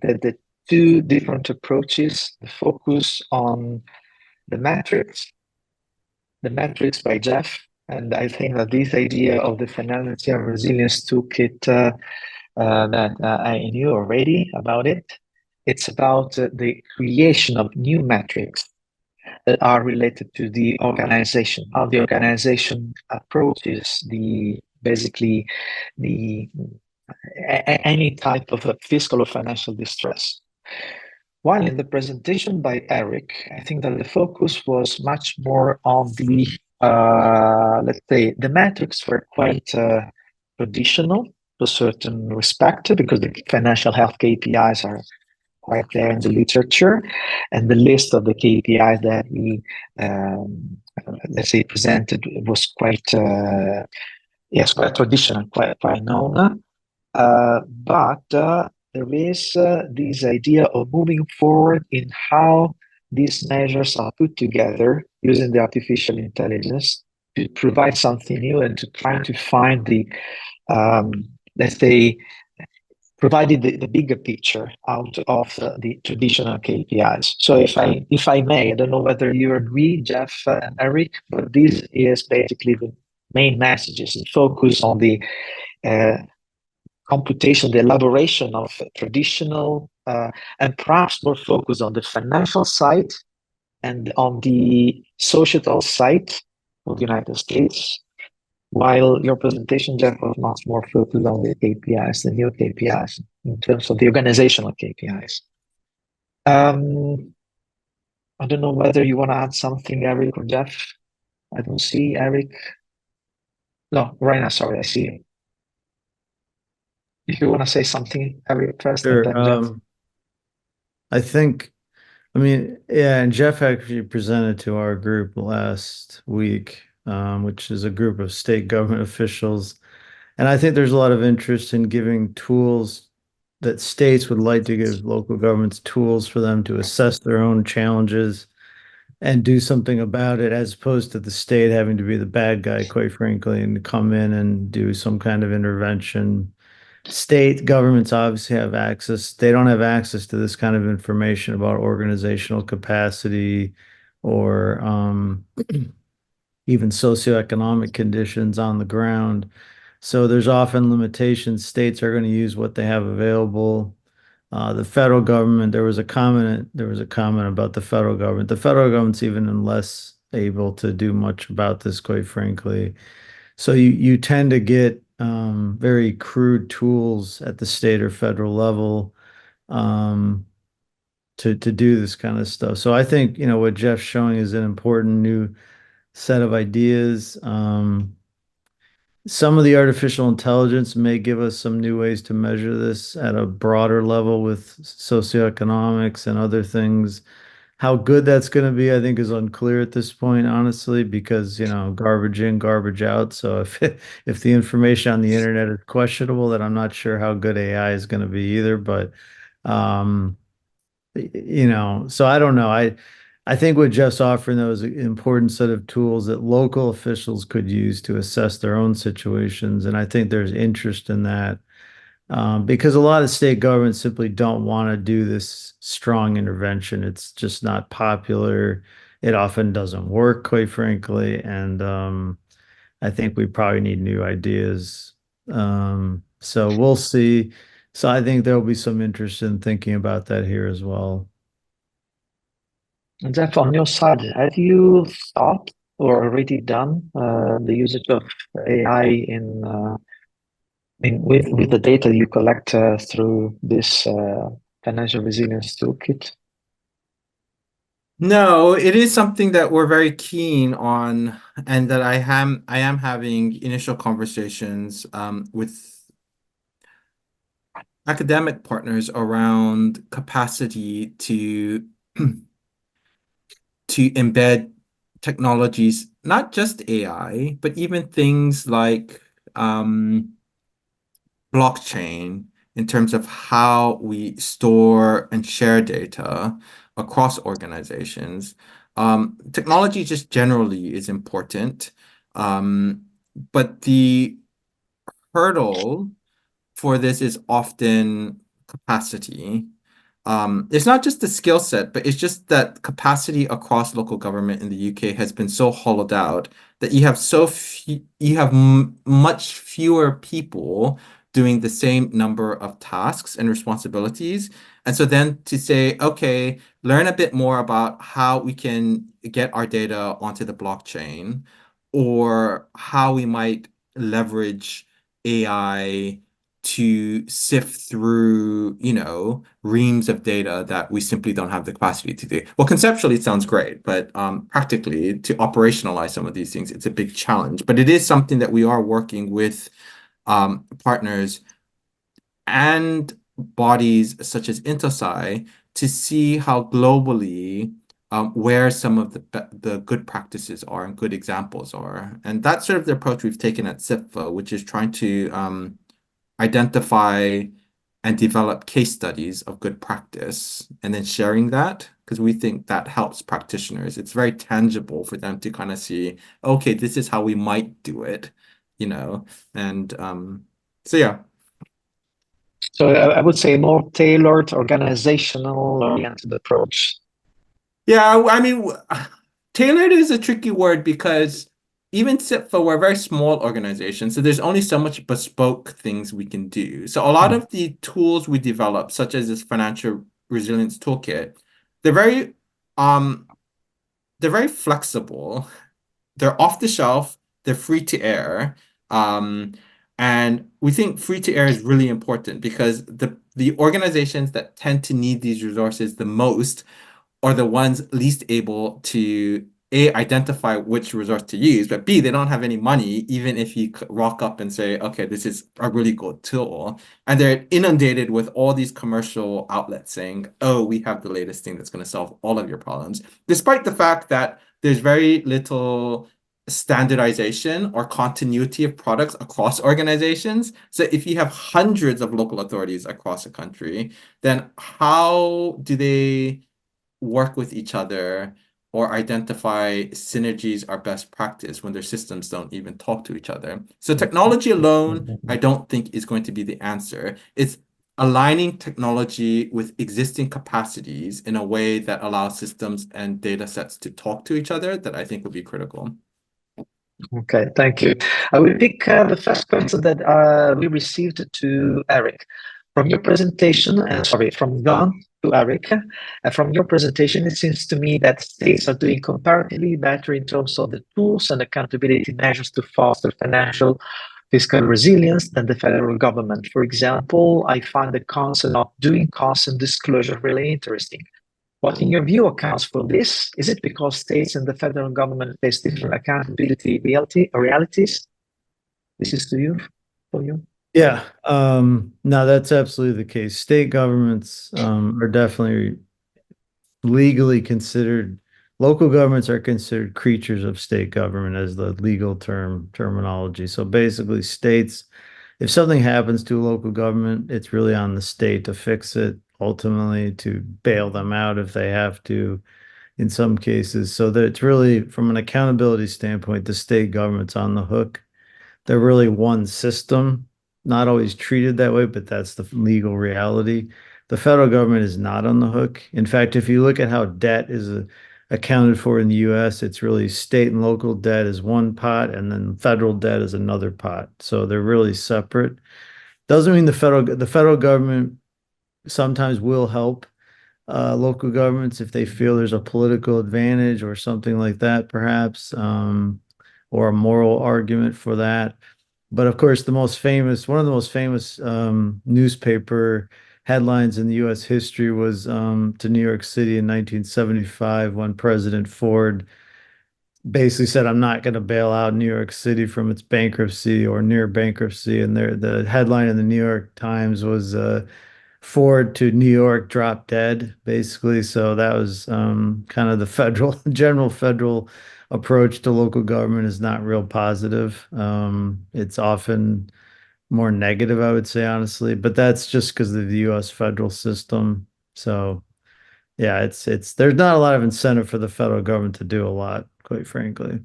that the two different approaches, the focus on the metrics by Jeff, and I think that this idea of the financial resilience toolkit that I knew already about it. It's about the creation of new metrics that are related to the organization, how the organization approaches basically any type of a fiscal or financial distress. While in the presentation by Eric, I think that the focus was much more on the, let's say, the metrics were quite traditional to a certain respect, because the financial health KPIs are quite there in the literature, and the list of the KPIs that we, let's say, presented was quite, yes, quite traditional, quite known. But there is this idea of moving forward in how these measures are put together using the artificial intelligence to provide something new and to try to find the, let's say, provided the bigger picture out of the traditional KPIs. So if I may, I don't know whether you agree, Jeff and Eric, but this is basically the main messages, the focus on the computation, the elaboration of traditional and perhaps more focus on the financial side and on the societal side of the United States, while your presentation, Jeff, was much more focused on the KPIs, the new KPIs, in terms of the organizational KPIs. I don't know whether you want to add something, Eric or Jeff. I don't see Eric. No, Raina, sorry, I see you. If you want to say something, Eric first. Sure. And then Jeff. I think, I mean, yeah, and Jeff actually presented to our group last week, which is a group of state government officials. And I think there's a lot of interest in giving tools that states would like to give local governments tools for them to assess their own challenges and do something about it, as opposed to the state having to be the bad guy, quite frankly, and come in and do some kind of intervention. State governments obviously have access. They don't have access to this kind of information about organizational capacity or even socioeconomic conditions on the ground. So there's often limitations. States are going to use what they have available. The federal government, there was a comment about the federal government. The federal government's even less able to do much about this, quite frankly. So you tend to get very crude tools at the state or federal level to do this kind of stuff. So I think, you know, what Jeff's showing is an important new set of ideas. Some of the artificial intelligence may give us some new ways to measure this at a broader level with socioeconomics and other things. How good that's going to be, I think, is unclear at this point, honestly, because, you know, garbage in, garbage out. So if the information on the internet is questionable, then I'm not sure how good AI is going to be either. But you know, so I don't know. I think what Jeff's offering, though, is an important set of tools that local officials could use to assess their own situations. And I think there's interest in that because a lot of state governments simply don't want to do this strong intervention. It's just not popular. It often doesn't work, quite frankly. And I think we probably need new ideas. So we'll see. So I think there'll be some interest in thinking about that here as well. And Jeff, on your side, have you thought or already done the usage of AI with the data you collect through this financial resilience toolkit? No, it is something that we're very keen on, and that I am having initial conversations with academic partners around capacity to embed technologies, not just AI, but even things like blockchain, in terms of how we store and share data across organizations. Technology just generally is important, but the hurdle for this is often capacity. it's not just the skill set, but it's just that capacity across local government in the UK has been so hollowed out that you have much fewer people doing the same number of tasks and responsibilities. And so then to say, okay, learn a bit more about how we can get our data onto the blockchain, or how we might leverage AI to sift through, reams of data that we simply don't have the capacity to do. Well, conceptually, it sounds great, but practically, to operationalize some of these things, it's a big challenge. But it is something that we are working with partners and bodies such as Intosci to see how globally where some of the good practices are and good examples are. And that's sort of the approach we've taken at CIPFA, which is trying to identify and develop case studies of good practice and then sharing that, because we think that helps practitioners. It's very tangible for them to kind of see, okay, this is how we might do it, and so yeah. So I would say more tailored, organizational oriented approach. Yeah, I mean, tailored is a tricky word because even CIPFA, we're a very small organization, so there's only so much bespoke things we can do. So a lot of the tools we develop, such as this financial resilience toolkit, they're very flexible. They're off the shelf, they're free to air. And we think free to air is really important because the organizations that tend to need these resources the most are the ones least able to A, identify which resource to use, but B, they don't have any money, even if you rock up and say, okay, this is a really good tool. And they're inundated with all these commercial outlets saying, oh, we have the latest thing that's going to solve all of your problems, despite the fact that there's very little standardization or continuity of products across organizations. So if you have hundreds of local authorities across a country, then how do they work with each other or identify synergies or best practice when their systems don't even talk to each other? So technology alone, I don't think is going to be the answer. It's aligning technology with existing capacities in a way that allows systems and data sets to talk to each other that I think would be critical. Okay, thank you. I will pick the first question that we received to Eric. From your presentation, from Don to Eric, from your presentation, it seems to me that states are doing comparatively better in terms of the tools and accountability measures to foster financial fiscal resilience than the federal government. For example, I find the concept of doing costs and disclosure really interesting. What, in your view, accounts for this? Is it because states and the federal government face different accountability realities? This is for you. Yeah, no, that's absolutely the case. State governments are definitely legally considered, local governments are considered creatures of state government as the legal terminology. So basically, states, if something happens to a local government, it's really on the state to fix it, ultimately to bail them out if they have to, in some cases. So that it's really, from an accountability standpoint, the state government's on the hook. They're really one system, not always treated that way, but that's the legal reality. The federal government is not on the hook. In fact, if you look at how debt is accounted for in the US, it's really state and local debt is one pot, and then federal debt is another pot. So they're really separate. Doesn't mean the federal government sometimes will help local governments if they feel there's a political advantage or something like that, perhaps, or a moral argument for that. But of course, one of the most famous newspaper headlines in the U.S. history was to New York City in 1975 when President Ford basically said, "I'm not going to bail out New York City from its bankruptcy or near bankruptcy." And the headline in the New York Times was Ford to New York drop dead, basically. So that was kind of the general federal approach to local government is not real positive. It's often more negative, I would say, honestly, but that's just because of the US federal system. So yeah, there's not a lot of incentive for the federal government to do a lot, quite frankly.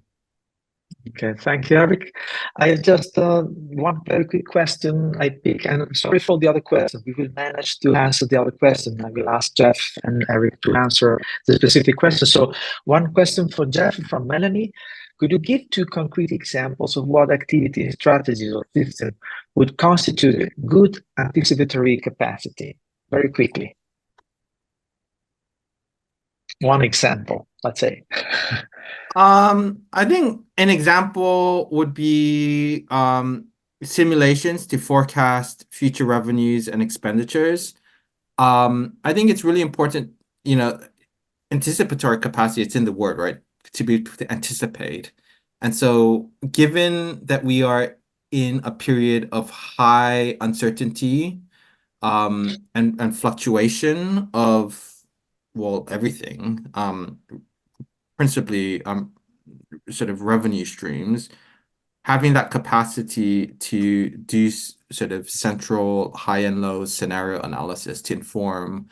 Okay, thank you, Eric. I have just one very quick question I pick, and sorry for the other question. We will manage to answer the other question. I will ask Jeff and Eric to answer the specific question. So one question for Jeff from Melanie. Could you give 2 concrete examples of what activity, strategies, or system would constitute good anticipatory capacity? Very quickly. One example, let's say. I think an example would be simulations to forecast future revenues and expenditures. I think it's really important, anticipatory capacity, it's in the word, right? To anticipate. And so given that we are in a period of high uncertainty and fluctuation of, well, everything, principally sort of revenue streams, having that capacity to do sort of central high and low scenario analysis to inform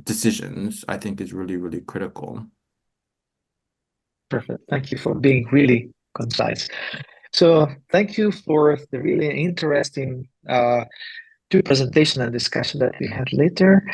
decisions, I think is really, really critical. Perfect. Thank you for being really concise. So thank you for the really interesting 2 presentation and discussion that we had later.